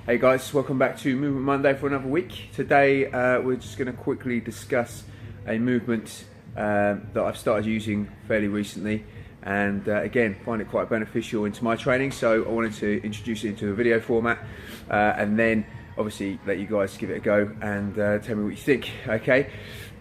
Hey guys, welcome back to Movement Monday for another week. Today we're just going to quickly discuss a movement that I've started using fairly recently, and again find it quite beneficial into my training, so I wanted to introduce it into a video format and then obviously let you guys give it a go and tell me what you think. Okay,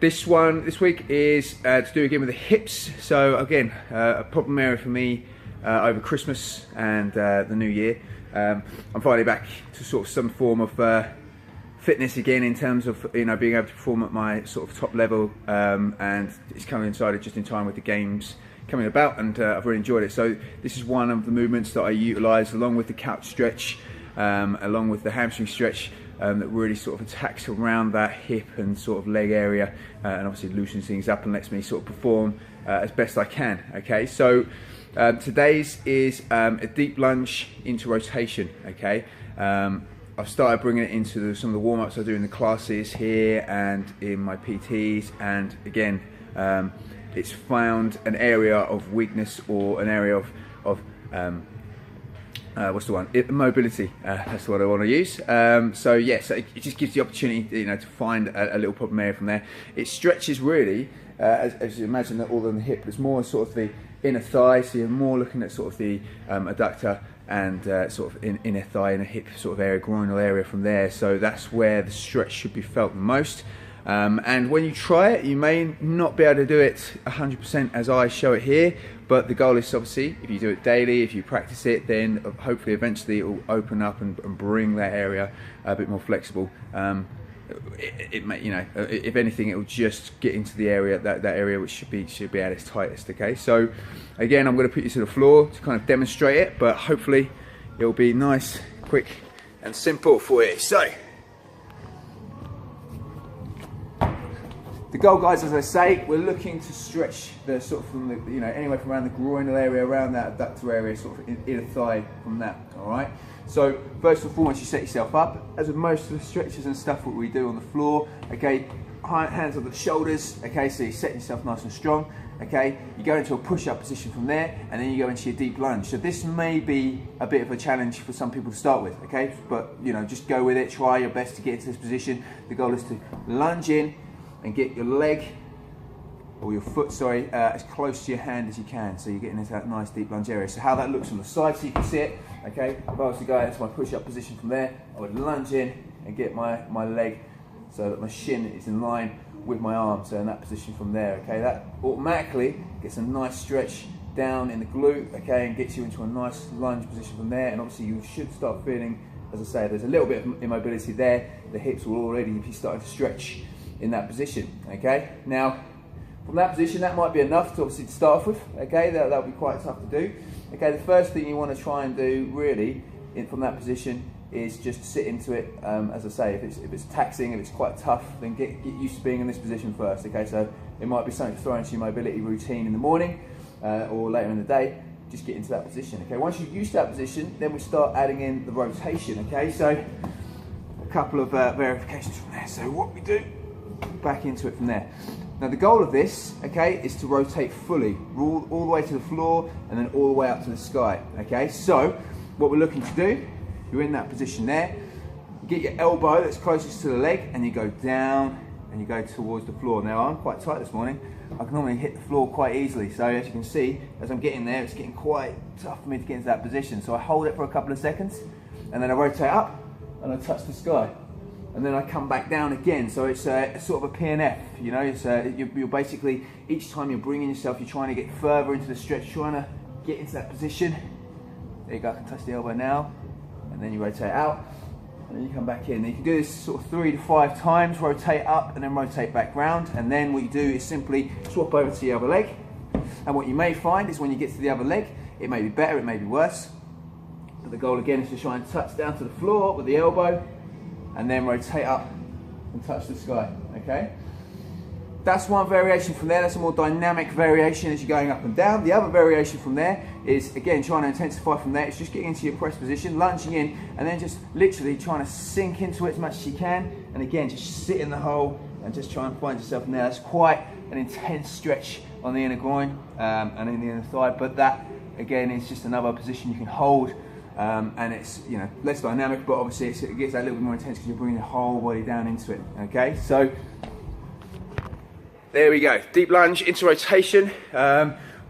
this week is to do again with the hips. So again, a problem area for me over Christmas and the New Year. I'm finally back to sort of some form of fitness again, in terms of being able to perform at my sort of top level, and it's coincided just in time with the games coming about, and I've really enjoyed it. So this is one of the movements that I utilise along with the couch stretch, along with the hamstring stretch, that really sort of attacks around that hip and sort of leg area, and obviously loosens things up and lets me sort of perform as best I can. Okay, so today's is a deep lunge into rotation. Okay, I've started bringing it into some of the warm-ups I do in the classes here and in my PTs, and again it's found an area of weakness or an area of what's the one? Mobility. That's what I want to use. So yes, it just gives the opportunity, to find a little problem area from there. It stretches really, as you imagine, that all on the hip, but it's more sort of the inner thigh. So you're more looking at sort of the adductor and sort of inner thigh, inner hip sort of area, groinal area from there. So that's where the stretch should be felt the most. And when you try it, you may not be able to do it 100% as I show it here, but the goal is obviously, if you do it daily, if you practice it, then hopefully eventually it will open up and bring that area a bit more flexible. It may, if anything, it will just get into the area, that area which should be at its tightest. Okay, so again, I'm going to put you to the floor to kind of demonstrate it, but hopefully it will be nice, quick and simple for you. So the goal, guys, as I say, we're looking to stretch the sort of from the, anywhere from around the groinal area, around that adductor area, sort of inner thigh from that. All right. So first and foremost, you set yourself up, as with most of the stretches and stuff what we do on the floor. Okay, hands on the shoulders. Okay, so you set yourself nice and strong. Okay, you go into a push-up position from there, and then you go into your deep lunge. So this may be a bit of a challenge for some people to start with. Okay, but just go with it. Try your best to get into this position. The goal is to lunge in and get your leg, or your foot, sorry, as close to your hand as you can, so you're getting into that nice deep lunge area. So how that looks from the side, so you can see it. Okay, if I was to go into my push-up position from there, I would lunge in and get my leg so that my shin is in line with my arm, so in that position from there. Okay, that automatically gets a nice stretch down in the glute, okay, and gets you into a nice lunge position from there. And obviously you should start feeling, as I say, there's a little bit of immobility there. The hips will already be starting to stretch in that position. Okay, now from that position, that might be enough to obviously start off with. Okay, that'll be quite tough to do. Okay, the first thing you want to try and do really from that position is just sit into it. As I say, if it's taxing, if it's quite tough, then get used to being in this position first. Okay, so it might be something to throw into your mobility routine in the morning or later in the day. Just get into that position. Okay, once you're used to that position, then we start adding in the rotation. Okay, so a couple of verifications from there. So what we do, back into it from there. Now the goal of this, okay, is to rotate fully, all the way to the floor and then all the way up to the sky. Okay, so what we're looking to do, you're in that position there, get your elbow that's closest to the leg and you go down and you go towards the floor. Now I'm quite tight this morning, I can normally hit the floor quite easily, so as you can see, as I'm getting there, it's getting quite tough for me to get into that position. So I hold it for a couple of seconds and then I rotate up and I touch the sky. And then I come back down again, so it's a sort of a PNF, you're basically, each time you're bringing yourself, you're trying to get further into the stretch, trying to get into that position. There you go, I can touch the elbow now, and then you rotate out, and then you come back in. Now you can do this sort of 3 to 5 times, rotate up, and then rotate back round, and then what you do is simply swap over to the other leg, and what you may find is when you get to the other leg, it may be better, it may be worse, but the goal again is to try and touch down to the floor with the elbow, and then rotate up and touch the sky. Okay, that's one variation from there. That's a more dynamic variation as you're going up and down. The other variation from there is, again, trying to intensify from there. It's just getting into your press position, lunging in, and then just literally trying to sink into it as much as you can. And again, just sit in the hole and just try and find yourself in there. That's quite an intense stretch on the inner groin and in the inner thigh, but that again is just another position you can hold and it's, you know, less dynamic, but obviously it gets that little bit more intense because you're bringing the whole body down into it. Okay, so there we go, deep lunge into rotation.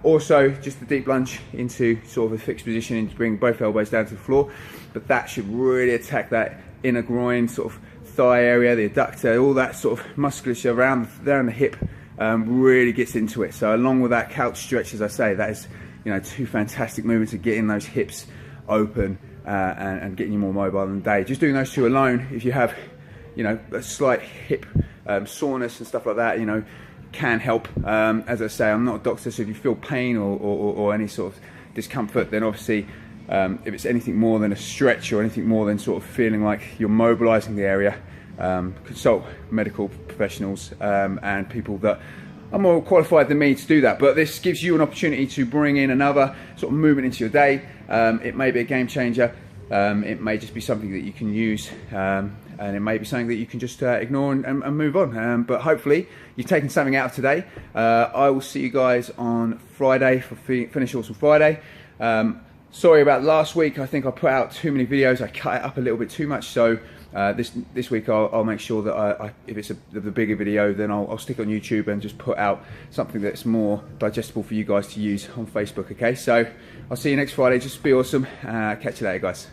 Also just the deep lunge into sort of a fixed position and to bring both elbows down to the floor, but that should really attack that inner groin, sort of thigh area, the adductor, all that sort of musculature around the hip really gets into it. So along with that couch stretch, as I say, that is, you know, two fantastic movements of getting those hips open and getting you more mobile in the day. Just doing those two alone, if you have, you know, a slight hip soreness and stuff like that, you know, can help. As I say, I'm not a doctor, so if you feel pain or any sort of discomfort, then obviously if it's anything more than a stretch or anything more than sort of feeling like you're mobilizing the area, consult medical professionals and people that are more qualified than me to do that. But this gives you an opportunity to bring in another sort of movement into your day. It may be a game changer, it may just be something that you can use, and it may be something that you can just ignore and move on. But hopefully you've taken something out of today. I will see you guys on Friday for Finish Awesome Friday. Sorry about last week, I think I put out too many videos, I cut it up a little bit too much, so this week I'll make sure that if it's the bigger video, then I'll stick it on YouTube and just put out something that's more digestible for you guys to use on Facebook, okay? So I'll see you next Friday, just be awesome, catch you later guys.